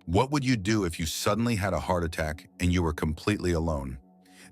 What would you do if you suddenly had a heart attack and you were completely alone?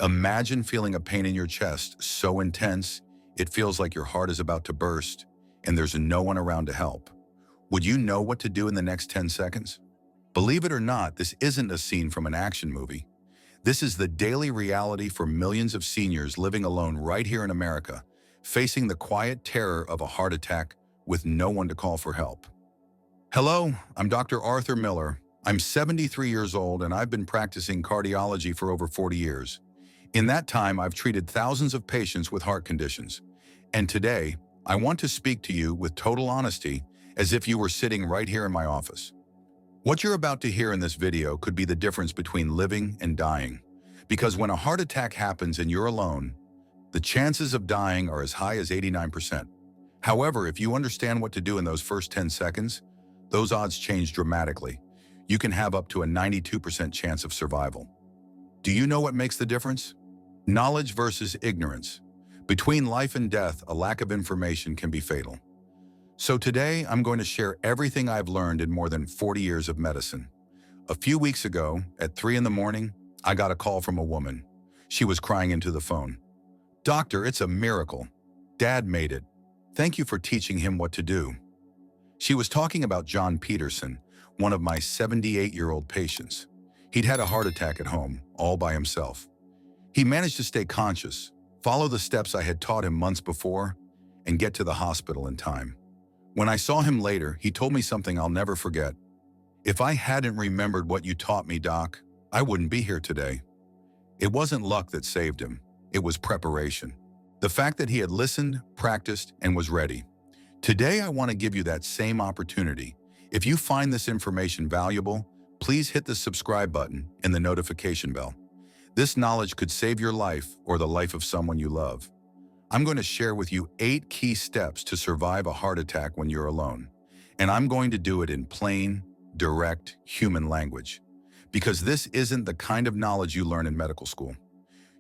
Imagine feeling a pain in your chest so intense, it feels like your heart is about to burst and there's no one around to help. Would you know what to do in the next 10 seconds? Believe it or not, this isn't a scene from an action movie. This is the daily reality for millions of seniors living alone right here in America, facing the quiet terror of a heart attack with no one to call for help. Hello, I'm Dr. Arthur Miller. I'm 73 years old and I've been practicing cardiology for over 40 years. In that time, I've treated thousands of patients with heart conditions. And today, I want to speak to you with total honesty as if you were sitting right here in my office. What you're about to hear in this video could be the difference between living and dying. Because when a heart attack happens and you're alone, the chances of dying are as high as 89%. However, if you understand what to do in those first 10 seconds, those odds change dramatically. You can have up to a 92% chance of survival. Do you know what makes the difference? Knowledge versus ignorance. Between life and death, a lack of information can be fatal. So today, I'm going to share everything I've learned in more than 40 years of medicine. A few weeks ago, at 3 in the morning, I got a call from a woman. She was crying into the phone. "Doctor, it's a miracle. Dad made it. Thank you for teaching him what to do." She was talking about John Peterson, one of my 78-year-old patients. He'd had a heart attack at home, all by himself. He managed to stay conscious, follow the steps I had taught him months before, and get to the hospital in time. When I saw him later, he told me something I'll never forget. "If I hadn't remembered what you taught me, Doc, I wouldn't be here today." It wasn't luck that saved him. It was preparation. The fact that he had listened, practiced, and was ready. Today, I want to give you that same opportunity. If you find this information valuable, please hit the subscribe button and the notification bell. This knowledge could save your life or the life of someone you love. I'm going to share with you 8 key steps to survive a heart attack when you're alone. And I'm going to do it in plain, direct, human language. Because this isn't the kind of knowledge you learn in medical school.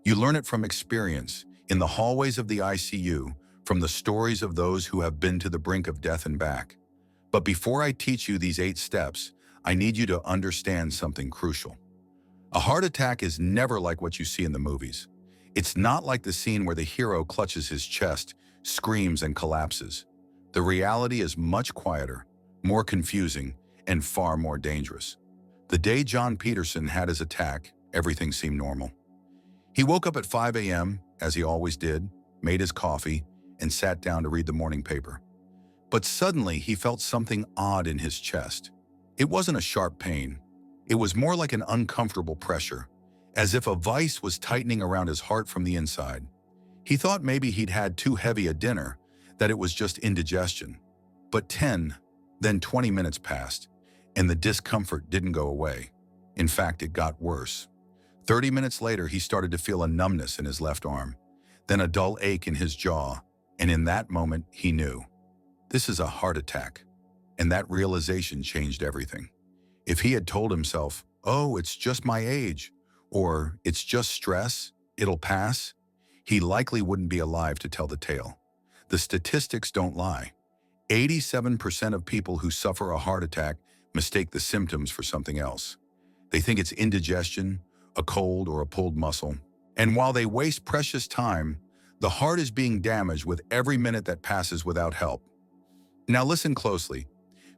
You learn it from experience, in the hallways of the ICU, from the stories of those who have been to the brink of death and back. But before I teach you these 8 steps, I need you to understand something crucial. A heart attack is never like what you see in the movies. It's not like the scene where the hero clutches his chest, screams, and collapses. The reality is much quieter, more confusing, and far more dangerous. The day John Peterson had his attack, everything seemed normal. He woke up at 5 a.m., as he always did, made his coffee, and sat down to read the morning paper. But suddenly, he felt something odd in his chest. It wasn't a sharp pain. It was more like an uncomfortable pressure, as if a vice was tightening around his heart from the inside. He thought maybe he'd had too heavy a dinner, that it was just indigestion. But 10, then 20 minutes passed, and the discomfort didn't go away. In fact, it got worse. 30 minutes later, he started to feel a numbness in his left arm, then a dull ache in his jaw, and in that moment, he knew. This is a heart attack. And that realization changed everything. If he had told himself, "Oh, it's just my age," or "It's just stress, it'll pass," he likely wouldn't be alive to tell the tale. The statistics don't lie. 87% of people who suffer a heart attack mistake the symptoms for something else. They think it's indigestion, a cold, or a pulled muscle. And while they waste precious time, the heart is being damaged with every minute that passes without help. Now listen closely.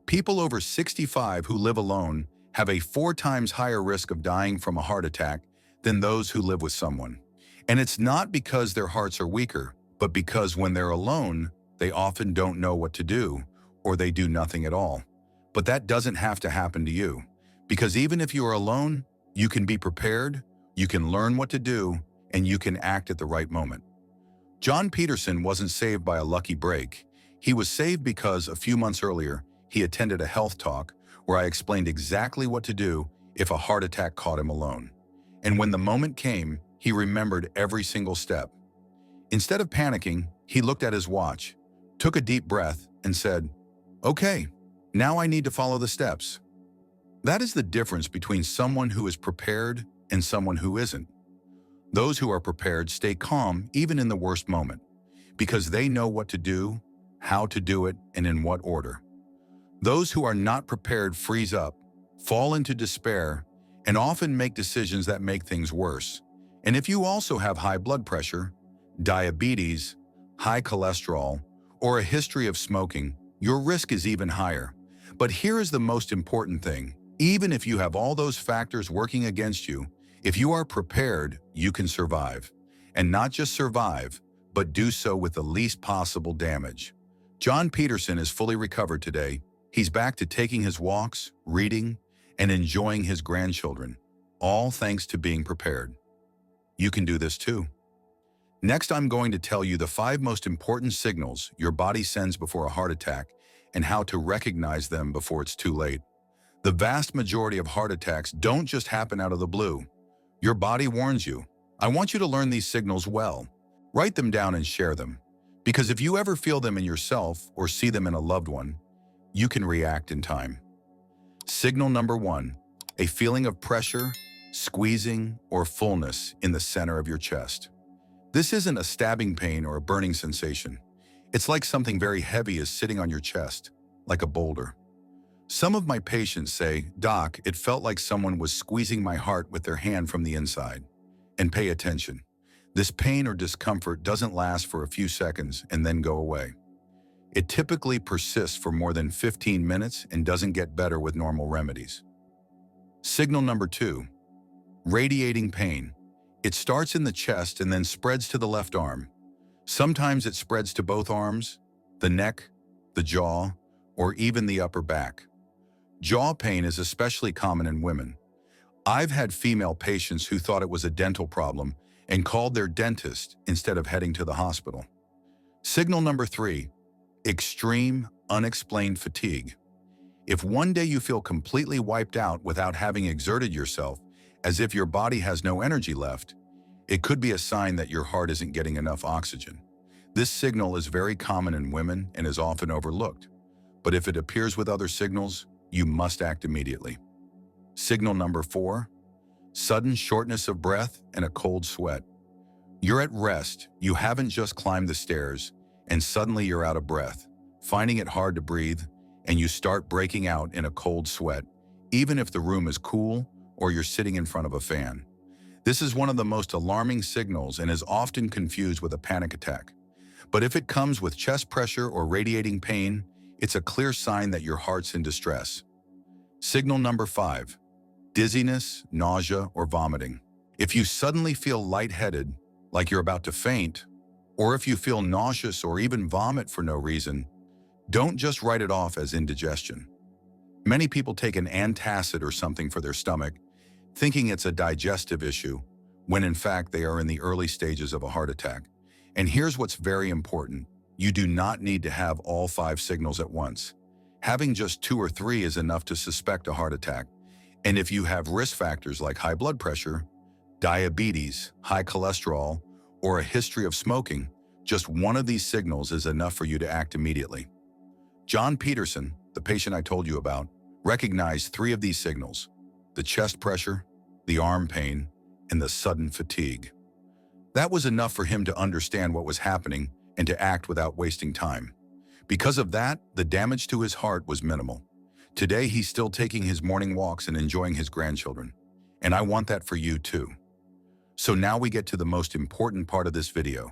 People over 65 who live alone have a 4 times higher risk of dying from a heart attack than those who live with someone. And it's not because their hearts are weaker, but because when they're alone, they often don't know what to do, or they do nothing at all. But that doesn't have to happen to you, because even if you are alone, you can be prepared, you can learn what to do, and you can act at the right moment. John Peterson wasn't saved by a lucky break. He was saved because a few months earlier, he attended a health talk where I explained exactly what to do if a heart attack caught him alone. And when the moment came, he remembered every single step. Instead of panicking, he looked at his watch, took a deep breath, and said, "Okay, now I need to follow the steps." That is the difference between someone who is prepared and someone who isn't. Those who are prepared stay calm even in the worst moment, because they know what to do, how to do it, and in what order. Those who are not prepared freeze up, fall into despair, and often make decisions that make things worse. And if you also have high blood pressure, diabetes, high cholesterol, or a history of smoking, your risk is even higher. But here is the most important thing. Even if you have all those factors working against you, if you are prepared, you can survive. And not just survive, but do so with the least possible damage. John Peterson is fully recovered today. He's back to taking his walks, reading, and enjoying his grandchildren, all thanks to being prepared. You can do this too. Next, I'm going to tell you the 5 most important signals your body sends before a heart attack and how to recognize them before it's too late. The vast majority of heart attacks don't just happen out of the blue. Your body warns you. I want you to learn these signals well. Write them down and share them. Because if you ever feel them in yourself or see them in a loved one, you can react in time. Signal number 1, a feeling of pressure, squeezing, or fullness in the center of your chest. This isn't a stabbing pain or a burning sensation. It's like something very heavy is sitting on your chest, like a boulder. Some of my patients say, "Doc, it felt like someone was squeezing my heart with their hand from the inside." And pay attention. This pain or discomfort doesn't last for a few seconds and then go away. It typically persists for more than 15 minutes and doesn't get better with normal remedies. Signal number 2, radiating pain. It starts in the chest and then spreads to the left arm. Sometimes it spreads to both arms, the neck, the jaw, or even the upper back. Jaw pain is especially common in women. I've had female patients who thought it was a dental problem and called their dentist instead of heading to the hospital. Signal number 3, extreme, unexplained fatigue. If one day you feel completely wiped out without having exerted yourself, as if your body has no energy left, it could be a sign that your heart isn't getting enough oxygen. This signal is very common in women and is often overlooked. But if it appears with other signals, you must act immediately. Signal number 4, sudden shortness of breath and a cold sweat. You're at rest, you haven't just climbed the stairs, and suddenly you're out of breath, finding it hard to breathe, and you start breaking out in a cold sweat, even if the room is cool or you're sitting in front of a fan. This is one of the most alarming signals and is often confused with a panic attack. But if it comes with chest pressure or radiating pain, it's a clear sign that your heart's in distress. Signal number 5, dizziness, nausea, or vomiting. If you suddenly feel lightheaded, like you're about to faint, or if you feel nauseous or even vomit for no reason, don't just write it off as indigestion. Many people take an antacid or something for their stomach, thinking it's a digestive issue, when in fact they are in the early stages of a heart attack. And here's what's very important. You do not need to have all 5 signals at once. Having just 2 or 3 is enough to suspect a heart attack. And if you have risk factors like high blood pressure, diabetes, high cholesterol, or a history of smoking, just one of these signals is enough for you to act immediately. John Peterson, the patient I told you about, recognized 3 of these signals: the chest pressure, the arm pain, and the sudden fatigue. That was enough for him to understand what was happening and to act without wasting time. Because of that, the damage to his heart was minimal. Today, he's still taking his morning walks and enjoying his grandchildren. And I want that for you too. So now we get to the most important part of this video.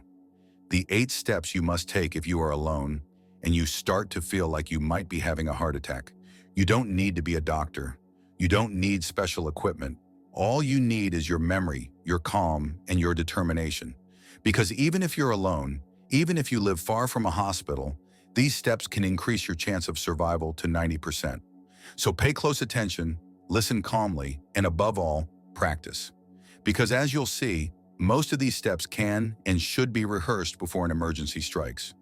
The 8 steps you must take if you are alone and you start to feel like you might be having a heart attack. You don't need to be a doctor. You don't need special equipment. All you need is your memory, your calm, and your determination. Because even if you're alone, even if you live far from a hospital, these steps can increase your chance of survival to 90%. So pay close attention, listen calmly, and above all, practice. Because as you'll see, most of these steps can and should be rehearsed before an emergency strikes.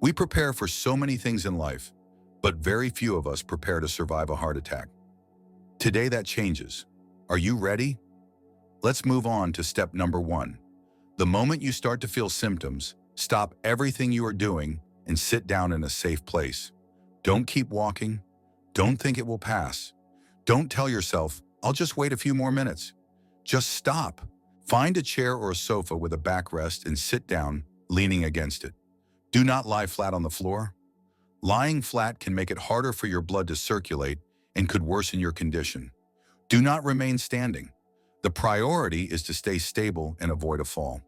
We prepare for so many things in life, but very few of us prepare to survive a heart attack. Today that changes. Are you ready? Let's move on to step number 1. The moment you start to feel symptoms, stop everything you are doing and sit down in a safe place. Don't keep walking. Don't think it will pass. Don't tell yourself, "I'll just wait a few more minutes." Just stop. Find a chair or a sofa with a backrest and sit down, leaning against it. Do not lie flat on the floor. Lying flat can make it harder for your blood to circulate and could worsen your condition. Do not remain standing. The priority is to stay stable and avoid a fall.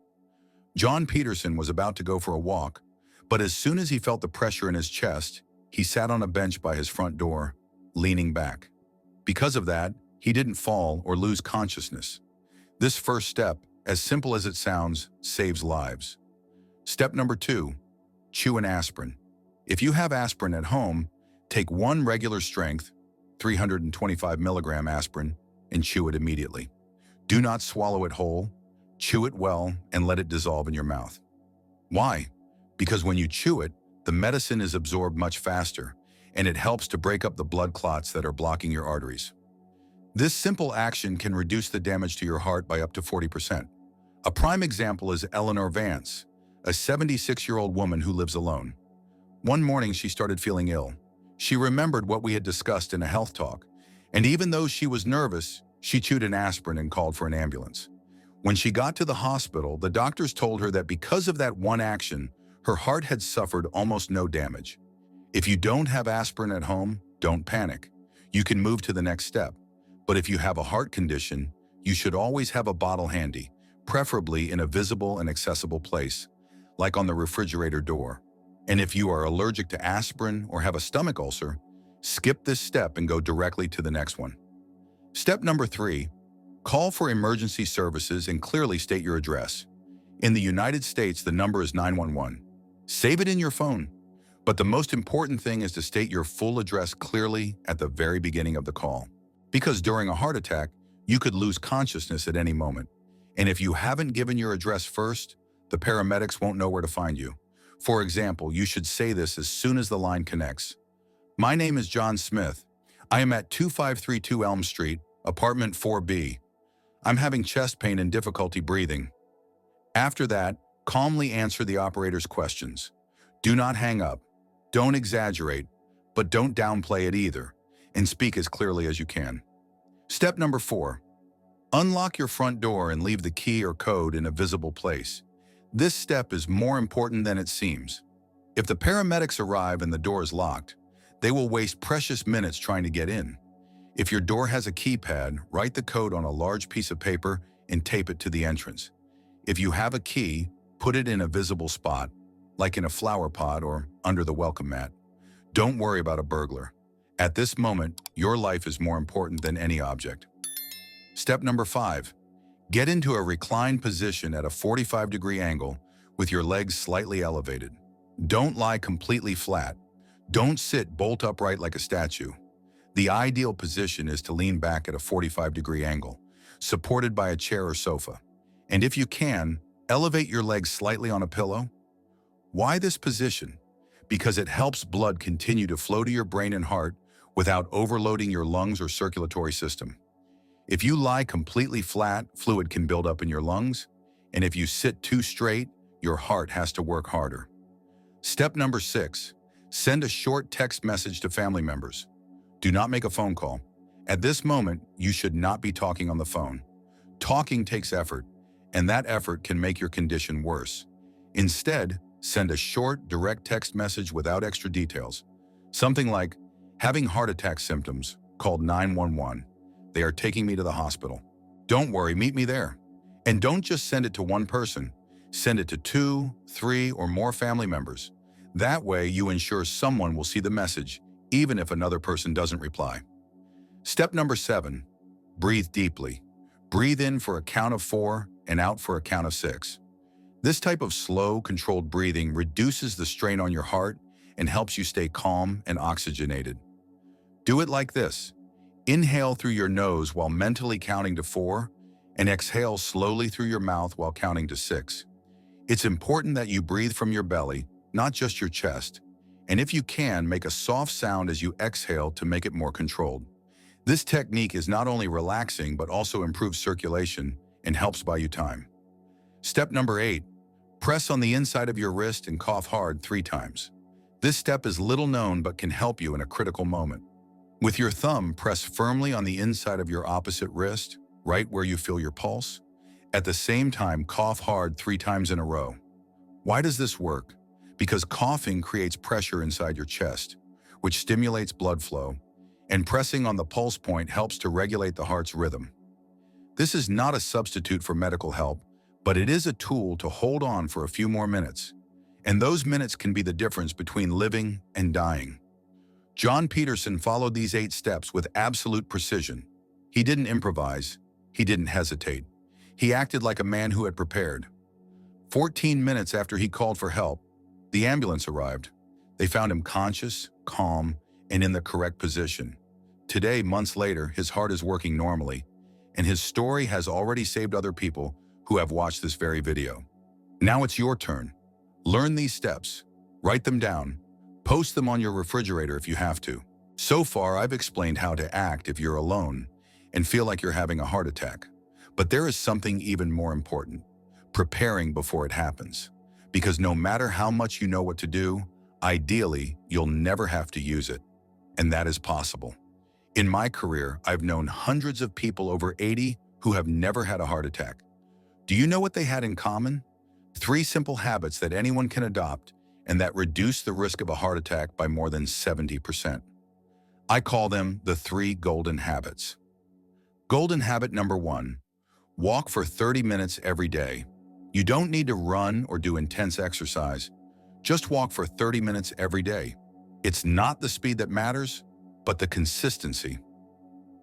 John Peterson was about to go for a walk, but as soon as he felt the pressure in his chest, he sat on a bench by his front door, leaning back. Because of that, he didn't fall or lose consciousness. This first step, as simple as it sounds, saves lives. Step number 2, chew an aspirin. If you have aspirin at home, take one regular strength, 325 milligram aspirin, and chew it immediately. Do not swallow it whole, chew it well, and let it dissolve in your mouth. Why? Because when you chew it, the medicine is absorbed much faster, and it helps to break up the blood clots that are blocking your arteries. This simple action can reduce the damage to your heart by up to 40%. A prime example is Eleanor Vance, a 76-year-old woman who lives alone. One morning she started feeling ill. She remembered what we had discussed in a health talk, and even though she was nervous, she chewed an aspirin and called for an ambulance. When she got to the hospital, the doctors told her that because of that one action, her heart had suffered almost no damage. If you don't have aspirin at home, don't panic. You can move to the next step. But if you have a heart condition, you should always have a bottle handy, preferably in a visible and accessible place, like on the refrigerator door. And if you are allergic to aspirin or have a stomach ulcer, skip this step and go directly to the next one. Step number 3, call for emergency services and clearly state your address. In the United States, the number is 911. Save it in your phone. But the most important thing is to state your full address clearly at the very beginning of the call. Because during a heart attack, you could lose consciousness at any moment. And if you haven't given your address first, the paramedics won't know where to find you. For example, you should say this as soon as the line connects. My name is John Smith. I am at 2532 Elm Street, apartment 4B. I'm having chest pain and difficulty breathing. After that, calmly answer the operator's questions. Do not hang up. Don't exaggerate, but don't downplay it either, and speak as clearly as you can. Step number 4, unlock your front door and leave the key or code in a visible place. This step is more important than it seems. If the paramedics arrive and the door is locked, they will waste precious minutes trying to get in. If your door has a keypad, write the code on a large piece of paper and tape it to the entrance. If you have a key, put it in a visible spot, like in a flower pot or under the welcome mat. Don't worry about a burglar. At this moment, your life is more important than any object. Step number 5, get into a reclined position at a 45-degree angle with your legs slightly elevated. Don't lie completely flat. Don't sit bolt upright like a statue. The ideal position is to lean back at a 45-degree angle, supported by a chair or sofa. And if you can, elevate your legs slightly on a pillow. Why this position? Because it helps blood continue to flow to your brain and heart without overloading your lungs or circulatory system. If you lie completely flat, fluid can build up in your lungs, and if you sit too straight, your heart has to work harder. Step number 6, send a short text message to family members. Do not make a phone call. At this moment, you should not be talking on the phone. Talking takes effort, and that effort can make your condition worse. Instead, send a short, direct text message without extra details. Something like, having heart attack symptoms, called 911. They are taking me to the hospital. Don't worry, meet me there. And don't just send it to one person. Send it to 2, 3, or more family members. That way, you ensure someone will see the message, even if another person doesn't reply. Step number 7, breathe deeply. Breathe in for a count of 4 and out for a count of 6. This type of slow, controlled breathing reduces the strain on your heart and helps you stay calm and oxygenated. Do it like this. Inhale through your nose while mentally counting to 4, and exhale slowly through your mouth while counting to 6. It's important that you breathe from your belly, not just your chest. And if you can, make a soft sound as you exhale to make it more controlled. This technique is not only relaxing, but also improves circulation and helps buy you time. Step number 8, press on the inside of your wrist and cough hard 3 times. This step is little known but can help you in a critical moment. With your thumb, press firmly on the inside of your opposite wrist, right where you feel your pulse. At the same time, cough hard 3 times in a row. Why does this work? Because coughing creates pressure inside your chest, which stimulates blood flow, and pressing on the pulse point helps to regulate the heart's rhythm. This is not a substitute for medical help, but it is a tool to hold on for a few more minutes. And those minutes can be the difference between living and dying. John Peterson followed these 8 steps with absolute precision. He didn't improvise. He didn't hesitate. He acted like a man who had prepared. 14 minutes after he called for help, the ambulance arrived. They found him conscious, calm, and in the correct position. Today, months later, his heart is working normally, and his story has already saved other people who have watched this very video. Now it's your turn. Learn these steps, write them down, post them on your refrigerator if you have to. So far, I've explained how to act if you're alone and feel like you're having a heart attack. But there is something even more important: preparing before it happens. Because no matter how much you know what to do, ideally, you'll never have to use it. And that is possible. In my career, I've known hundreds of people over 80 who have never had a heart attack. Do you know what they had in common? 3 simple habits that anyone can adopt and that reduce the risk of a heart attack by more than 70%. I call them the 3 golden habits. Golden habit number 1, walk for 30 minutes every day. You don't need to run or do intense exercise. Just walk for 30 minutes every day. It's not the speed that matters, but the consistency.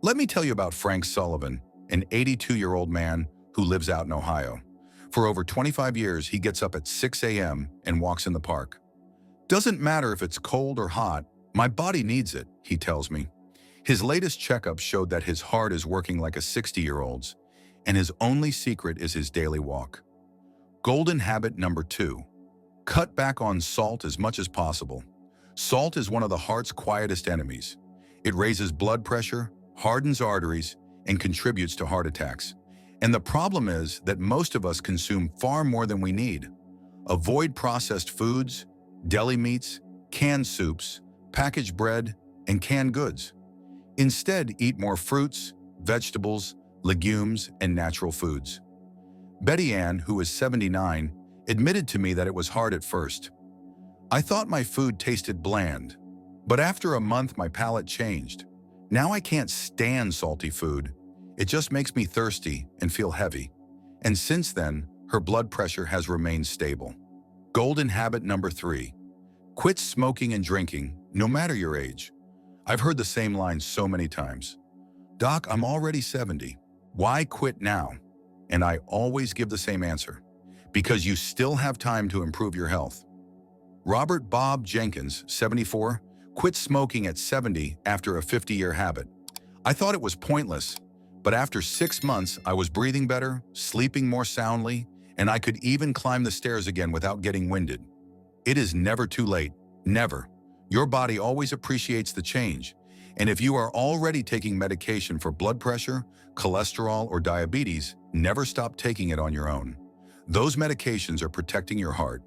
Let me tell you about Frank Sullivan, an 82-year-old man who lives out in Ohio. For over 25 years, he gets up at 6 a.m. and walks in the park. Doesn't matter if it's cold or hot, my body needs it, he tells me. His latest checkup showed that his heart is working like a 60-year-old's, and his only secret is his daily walk. Golden habit number 2, cut back on salt as much as possible. Salt is one of the heart's quietest enemies. It raises blood pressure, hardens arteries, and contributes to heart attacks. And the problem is that most of us consume far more than we need. Avoid processed foods, deli meats, canned soups, packaged bread, and canned goods. Instead, eat more fruits, vegetables, legumes, and natural foods. Betty Ann, who is 79, admitted to me that it was hard at first. I thought my food tasted bland, but after a month my palate changed. Now I can't stand salty food. It just makes me thirsty and feel heavy. And since then, her blood pressure has remained stable. Golden habit number 3, quit smoking and drinking, no matter your age. I've heard the same line so many times. Doc, I'm already 70. Why quit now? And I always give the same answer: because you still have time to improve your health. Robert Bob Jenkins, 74, quit smoking at 70 after a 50-year habit. I thought it was pointless, but after 6 months, I was breathing better, sleeping more soundly, and I could even climb the stairs again without getting winded. It is never too late, never. Your body always appreciates the change, and if you are already taking medication for blood pressure, cholesterol, or diabetes, never stop taking it on your own. Those medications are protecting your heart.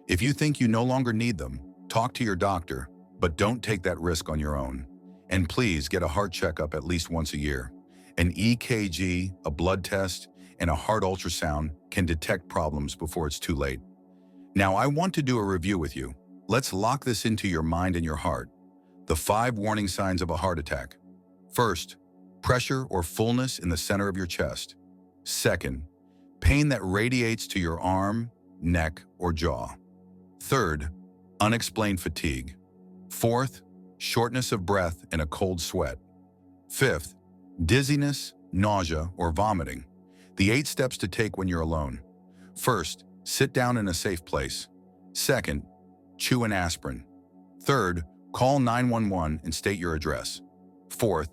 If you think you no longer need them, talk to your doctor, but don't take that risk on your own. And please get a heart checkup at least once a year. An EKG, a blood test, and a heart ultrasound can detect problems before it's too late. Now, I want to do a review with you. Let's lock this into your mind and your heart. The 5 warning signs of a heart attack. First, pressure or fullness in the center of your chest. Second, pain that radiates to your arm, neck, or jaw. Third, unexplained fatigue. Fourth, shortness of breath and a cold sweat. Fifth, dizziness, nausea, or vomiting. The 8 steps to take when you're alone. First, sit down in a safe place. Second, chew an aspirin. Third, call 911 and state your address. Fourth,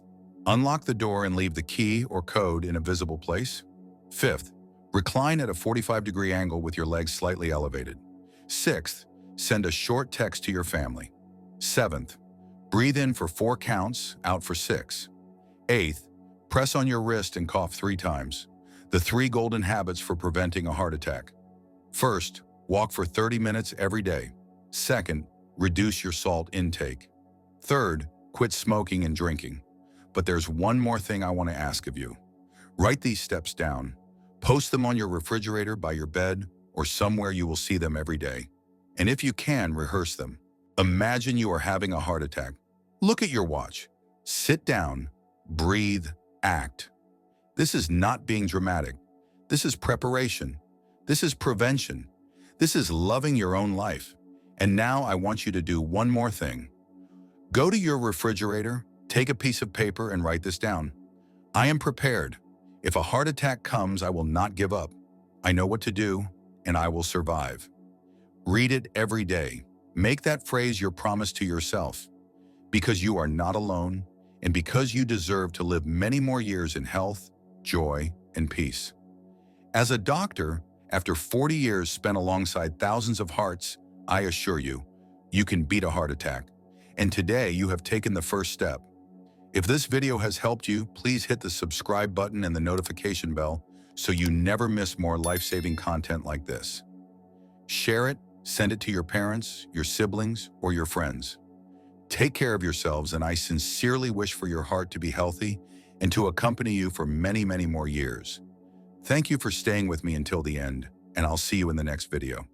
unlock the door and leave the key or code in a visible place. Fifth, recline at a 45-degree angle with your legs slightly elevated. Sixth, send a short text to your family. Seventh, breathe in for 4 counts, out for 6. Eighth, press on your wrist and cough 3 times. The 3 golden habits for preventing a heart attack. First, walk for 30 minutes every day. Second, reduce your salt intake. Third, quit smoking and drinking. But there's one more thing I want to ask of you. Write these steps down. Post them on your refrigerator, by your bed, or somewhere you will see them every day. And if you can, rehearse them. Imagine you are having a heart attack. Look at your watch. Sit down, breathe, act. This is not being dramatic. This is preparation. This is prevention. This is loving your own life. And now I want you to do one more thing. Go to your refrigerator, take a piece of paper and write this down. I am prepared. If a heart attack comes, I will not give up. I know what to do, and I will survive. Read it every day. Make that phrase your promise to yourself. Because you are not alone, and because you deserve to live many more years in health, joy, and peace. As a doctor, after 40 years spent alongside thousands of hearts, I assure you, you can beat a heart attack. And today you have taken the first step. If this video has helped you, please hit the subscribe button and the notification bell so you never miss more life-saving content like this. Share it, send it to your parents, your siblings, or your friends. Take care of yourselves, and I sincerely wish for your heart to be healthy and to accompany you for many, many more years. Thank you for staying with me until the end, and I'll see you in the next video.